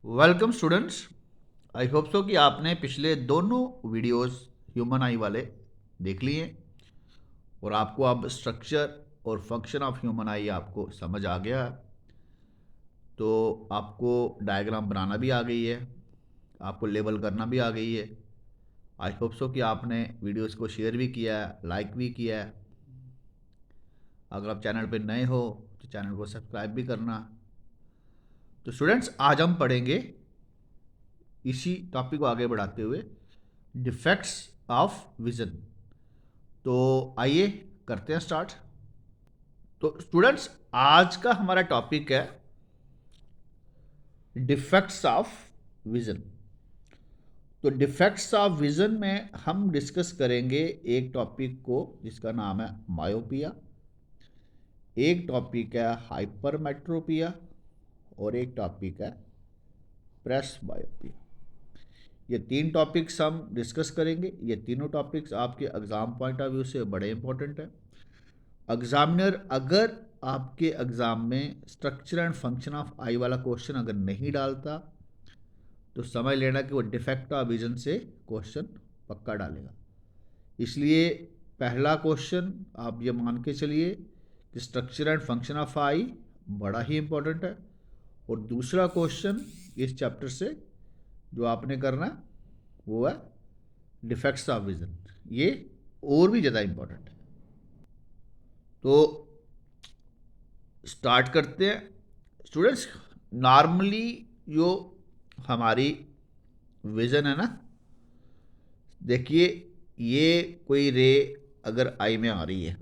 Welcome students. I hope so कि आपने पिछले दोनों वीडियोस ह्यूमन आई वाले देख लिए हैं और आपको अब स्ट्रक्चर और फंक्शन ऑफ ह्यूमन आई आपको समझ आ गया है। तो आपको डायग्राम बनाना भी आ गई है, आपको लेबल करना भी आ गई है। आई होप सो कि आपने वीडियोस को शेयर भी किया है, लाइक भी किया है। अगर आप चैनल पे नए हो तो चैनल को सब्सक्राइब भी करना। तो स्टूडेंट्स, आज हम पढ़ेंगे इसी टॉपिक को आगे बढ़ाते हुए डिफेक्ट्स ऑफ विजन। तो आइए करते हैं स्टार्ट। तो स्टूडेंट्स, आज का हमारा टॉपिक है डिफेक्ट्स ऑफ विजन। तो डिफेक्ट्स ऑफ विजन में हम डिस्कस करेंगे एक टॉपिक को जिसका नाम है मायोपिया, एक टॉपिक है हाइपरमेट्रोपिया और एक टॉपिक है प्रेसबायोपिया। ये तीन टॉपिक्स हम डिस्कस करेंगे। ये तीनों टॉपिक्स आपके एग्ज़ाम पॉइंट ऑफ व्यू से बड़े इंपॉर्टेंट हैं। एग्जामिनर अगर आपके एग्ज़ाम में स्ट्रक्चर एंड फंक्शन ऑफ आई वाला क्वेश्चन अगर नहीं डालता तो समझ लेना कि वो डिफेक्ट ऑफ विजन से क्वेश्चन पक्का डालेगा। इसलिए पहला क्वेश्चन आप ये मान के चलिए कि स्ट्रक्चर एंड फंक्शन ऑफ आई बड़ा ही इंपॉर्टेंट है, और दूसरा क्वेश्चन इस चैप्टर से जो आपने करना है वो है डिफेक्ट्स ऑफ विजन। ये और भी ज़्यादा इंपॉर्टेंट है। तो स्टार्ट करते हैं स्टूडेंट्स। नॉर्मली जो हमारी विज़न है ना, देखिए ये कोई रे अगर आई में आ रही है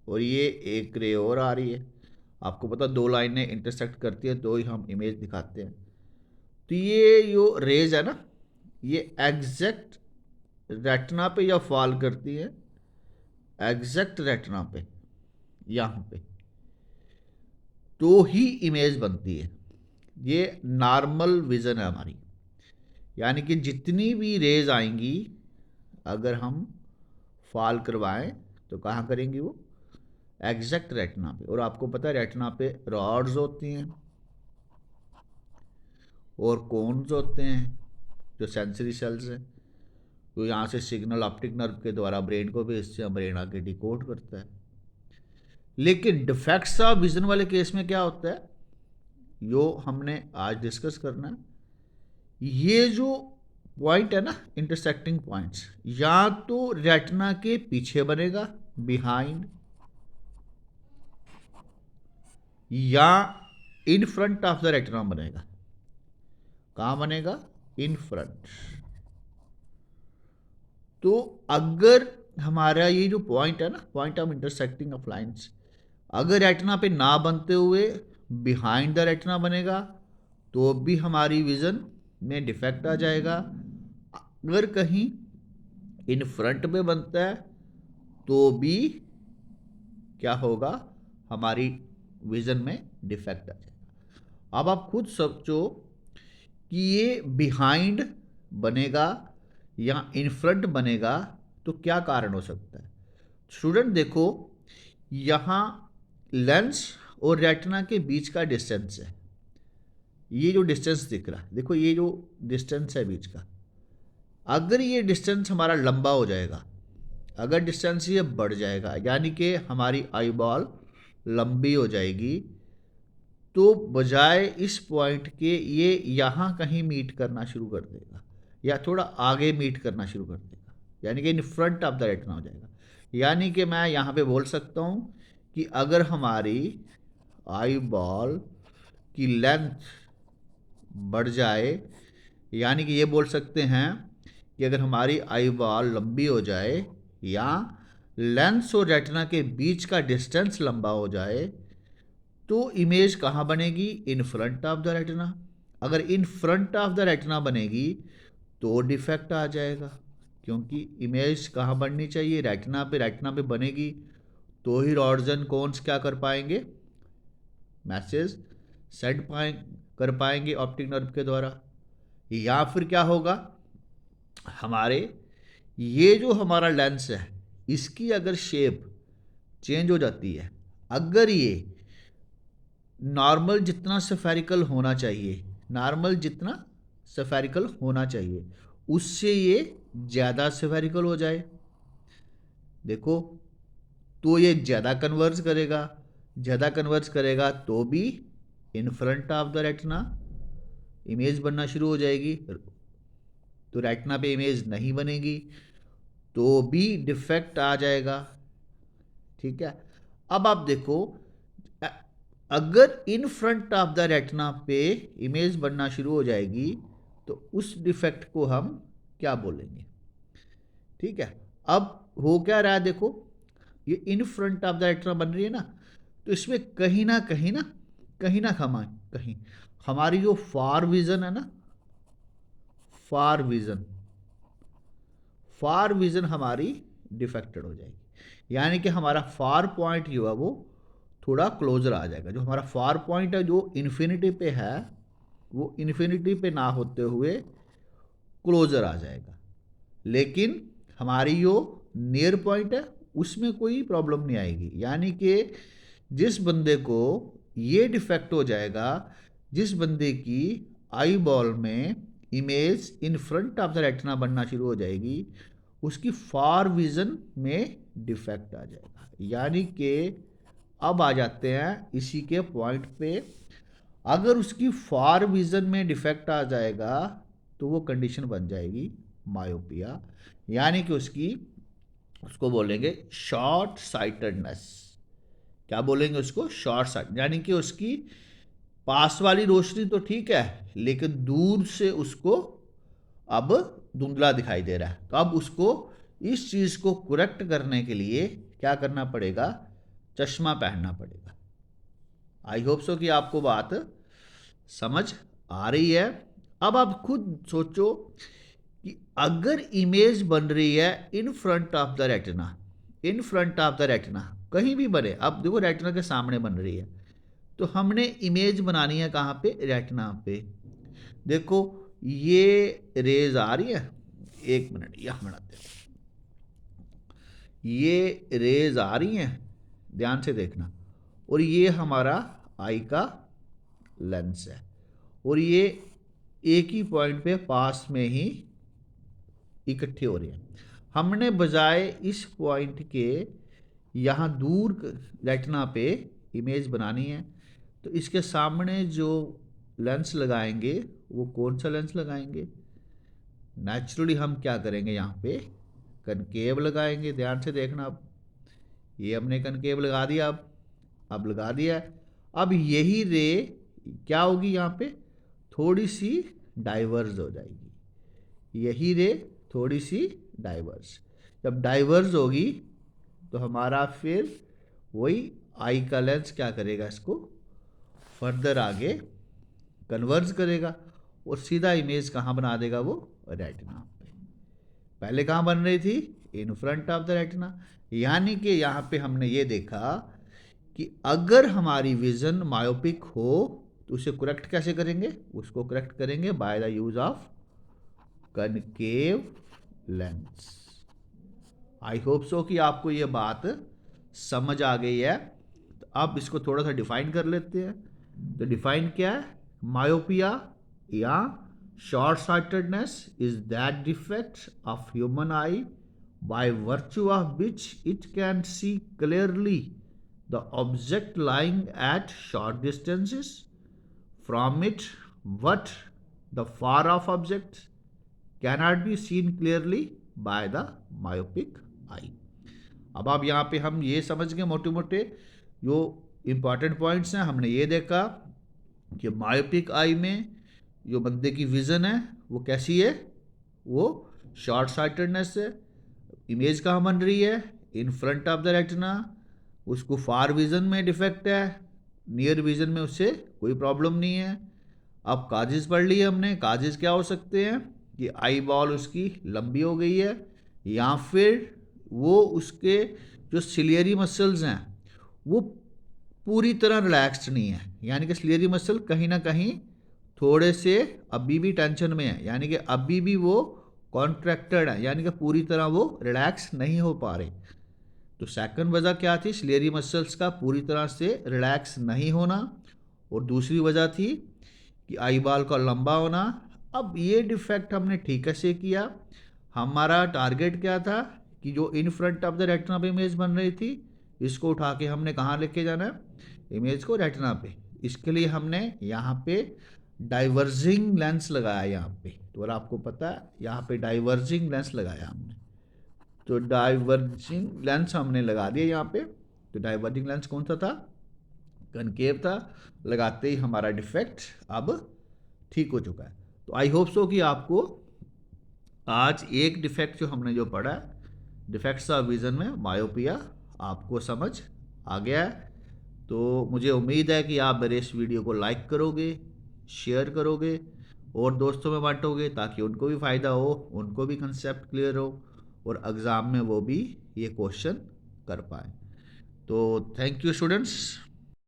और ये एक रे और आ रही है, आपको पता दो लाइनें इंटरसेक्ट करती हैं तो ही हम इमेज दिखाते हैं। तो ये जो रेज है ना, ये एग्जैक्ट रेटिना पे या फॉल करती है, एग्जैक्ट रेटिना पे यहाँ पे, तो ही इमेज बनती है। ये नॉर्मल विज़न है हमारी, यानी कि जितनी भी रेज आएंगी अगर हम फॉल करवाएं तो कहाँ करेंगी वो, एग्जैक्ट रेटिना पे। और आपको पता है रेटिना पे रॉड्स होती हैं और कोन्स होते हैं जो सेंसरी सेल्स हैं, तो यहाँ से सिग्नल ऑप्टिक नर्व के द्वारा ब्रेन को भेजते हैं, ब्रेन आके डिकोड करता है। लेकिन डिफेक्ट्स ऑफ विजन वाले केस में क्या होता है, जो हमने आज डिस्कस करना है, ये जो पॉइंट है ना, इंटरसेक्टिंग पॉइंट्स, या तो रेटिना के पीछे बनेगा बिहाइंड, या इन फ्रंट ऑफ द रेटिना बनेगा। कहाँ बनेगा, इन फ्रंट। तो अगर हमारा ये जो पॉइंट है ना, point of intersecting of lines, अगर रेटिना पे ना बनते हुए बिहाइंड द रेटिना बनेगा तो भी हमारी विजन में डिफेक्ट आ जाएगा। अगर कहीं इन फ्रंट में बनता है तो भी क्या होगा, हमारी विजन में डिफेक्ट आ जाएगा। अब आप खुद सोचो कि ये बिहाइंड बनेगा या इन फ्रंट बनेगा तो क्या कारण हो सकता है। स्टूडेंट देखो, यहाँ लेंस और रेटिना के बीच का डिस्टेंस है, ये जो डिस्टेंस दिख रहा है, देखो ये जो डिस्टेंस है बीच का, अगर ये डिस्टेंस हमारा लंबा हो जाएगा, अगर डिस्टेंस ये बढ़ जाएगा, यानी कि हमारी आई बॉल लंबी हो जाएगी, तो बजाय इस पॉइंट के ये यहाँ कहीं मीट करना शुरू कर देगा या थोड़ा आगे मीट करना शुरू कर देगा, यानी कि इन फ्रंट ऑफ द रेटिना हो जाएगा। यानी कि मैं यहाँ पे बोल सकता हूँ कि अगर हमारी आई बॉल की लेंथ बढ़ जाए, यानी कि ये बोल सकते हैं कि अगर हमारी आई बॉल लंबी हो जाए या लेंस और रेटिना के बीच का डिस्टेंस लंबा हो जाए तो इमेज कहाँ बनेगी, in front of the retina. अगर in front of the retina बनेगी तो डिफेक्ट आ जाएगा, क्योंकि इमेज कहाँ बननी चाहिए, रेटिना पे। रेटिना पे बनेगी तो ही रॉड्स एंड कोन्स क्या कर पाएंगे, मैसेज सेंड कर पाएंगे ऑप्टिक नर्व के द्वारा। या फिर क्या होगा, हमारे ये जो हमारा लेंस है इसकी अगर शेप चेंज हो जाती है, अगर ये नॉर्मल जितना स्फेरिकल होना चाहिए नॉर्मल जितना स्फेरिकल होना चाहिए उससे ये ज़्यादा स्फेरिकल हो जाए, देखो, तो ये ज़्यादा कन्वर्ज करेगा तो भी इन front of the retina image बनना शुरू हो जाएगी, तो रेटिना पे इमेज नहीं बनेगी तो भी डिफेक्ट आ जाएगा। ठीक है, अब आप देखो, अगर in front of the retina पे इमेज बनना शुरू हो जाएगी तो उस डिफेक्ट को हम क्या बोलेंगे। ठीक है, अब हो क्या रहा है, देखो ये इन फ्रंट ऑफ द रेटिना बन रही है ना, तो इसमें कहीं ना कहीं हमारी जो फार विजन है ना, फार विजन हमारी डिफेक्टेड हो जाएगी, यानी कि हमारा फार पॉइंट जो है वो थोड़ा क्लोजर आ जाएगा। जो हमारा फार पॉइंट है जो इन्फिनिटी पे है वो इन्फिनिटी पे ना होते हुए क्लोजर आ जाएगा, लेकिन हमारी जो नियर पॉइंट है उसमें कोई प्रॉब्लम नहीं आएगी। यानी कि जिस बंदे को ये डिफेक्ट हो जाएगा, जिस बंदे की आई बॉल में image in front of the retina बनना शुरू हो जाएगी, उसकी फार विजन में डिफेक्ट आ जाएगा। यानी कि अब आ जाते हैं इसी के पॉइंट पे, अगर उसकी फार विजन में डिफेक्ट आ जाएगा तो वो कंडीशन बन जाएगी मायोपिया, यानी कि उसको बोलेंगे शॉर्ट साइटेडनेस। क्या बोलेंगे उसको? शॉर्ट साइट, यानी कि उसकी पास वाली रोशनी तो ठीक है लेकिन दूर से उसको अब धुंधला दिखाई दे रहा है। तो अब उसको इस चीज़ को करेक्ट करने के लिए क्या करना पड़ेगा? चश्मा पहनना पड़ेगा। आई होप सो कि आपको बात समझ आ रही है। अब आप खुद सोचो कि अगर इमेज बन रही है इन front of the retina, in front of the retina कहीं भी बने, अब देखो रेटिना के सामने बन रही है, तो हमने इमेज बनानी है कहाँ पे? रेटिना पे। देखो ये रेज आ रही है, एक मिनट यह बनाते हैं, ये रेज आ रही हैं, ध्यान से देखना, और ये हमारा आई का लेंस है, और ये एक ही पॉइंट पे पास में ही इकट्ठे हो रहे हैं। हमने बजाय इस पॉइंट के यहाँ दूर रेटिना पे इमेज बनानी है, तो इसके सामने जो लेंस लगाएंगे वो कौन सा लेंस लगाएंगे? नेचुरली हम क्या करेंगे, यहाँ पे कनकेव लगाएंगे। ध्यान से देखना, अब ये हमने कनकेव लगा दिया, अब लगा दिया। अब यही रे क्या होगी, यहाँ पे थोड़ी सी डाइवर्ज हो जाएगी, यही रे थोड़ी सी डाइवर्स। जब डाइवर्स होगी तो हमारा फिर वही आई का लेंस क्या करेगा, इसको फर्दर आगे कन्वर्ज करेगा और सीधा इमेज कहाँ बना देगा? वो रेटिना पे। पहले कहाँ बन रही थी? इन फ्रंट ऑफ द रेटिना। यानी कि यहाँ पे हमने ये देखा कि अगर हमारी विजन मायोपिक हो तो उसे करेक्ट कैसे करेंगे? उसको करेक्ट करेंगे by the use of concave lens. I hope so कि आपको ये बात समझ आ गई है। तो अब इसको थोड़ा सा डिफाइन कर लेते हैं। तो डिफाइन क्या है? मायोपिया या short sightedness is that defect of human I by virtue of which it can see clearly the object lying at short distances from it, but the far off object cannot be seen clearly by the myopic eye. अब आप यहाँ पे हम ये समझ गए मोटे मोटे जो इम्पॉर्टेंट पॉइंट्स हैं। हमने ये देखा कि मायोपिक आई में जो बंदे की विज़न है वो कैसी है? वो शॉर्ट साइटेडनेस है। इमेज कहाँ बन रही है? इन फ्रंट ऑफ द रेटिना। उसको फार विजन में डिफेक्ट है, नियर विजन में उससे कोई प्रॉब्लम नहीं है। अब काजिज पढ़ लिए हमने। काजिज क्या हो सकते हैं कि आई बॉल उसकी लंबी हो गई है, या फिर वो उसके जो सिलियरी मसल्स हैं वो पूरी तरह रिलैक्स्ड नहीं है, यानी कि सिलियरी मसल कहीं ना कहीं थोड़े से अभी भी टेंशन में है, यानी कि अभी भी वो कॉन्ट्रैक्टेड है, यानी कि पूरी तरह वो रिलैक्स नहीं हो पा रहे। तो सेकंड वजह क्या थी? सिलियरी मसल्स का पूरी तरह से रिलैक्स नहीं होना। और दूसरी वजह थी कि आई बॉल का लंबा होना। अब ये डिफेक्ट हमने ठीक कैसे किया, हमारा टारगेट क्या था कि जो इन फ्रंट ऑफ द रेटिना पे इमेज बन रही थी, इसको उठा के हमने कहाँ लेके जाना है, इमेज को रेटिना पे। इसके लिए हमने यहाँ पे डाइवर्जिंग लेंस लगाया यहाँ पे, तो अगर आपको पता है यहाँ पे डाइवर्जिंग लेंस लगाया हमने, तो डाइवर्जिंग लेंस हमने लगा दिया यहाँ पे। तो डाइवर्जिंग लेंस कौन सा था, कनकेव था। लगाते ही हमारा डिफेक्ट अब ठीक हो चुका है। तो आई होप सो कि आपको आज एक डिफेक्ट जो हमने जो पढ़ा है डिफेक्ट्स ऑफ विजन में मायोपिया, आपको समझ आ गया है। तो मुझे उम्मीद है कि आप मेरे इस वीडियो को लाइक करोगे, शेयर करोगे और दोस्तों में बांटोगे, ताकि उनको भी फ़ायदा हो, उनको भी कंसेप्ट क्लियर हो और एग्ज़ाम में वो भी ये क्वेश्चन कर पाए। तो थैंक यू स्टूडेंट्स।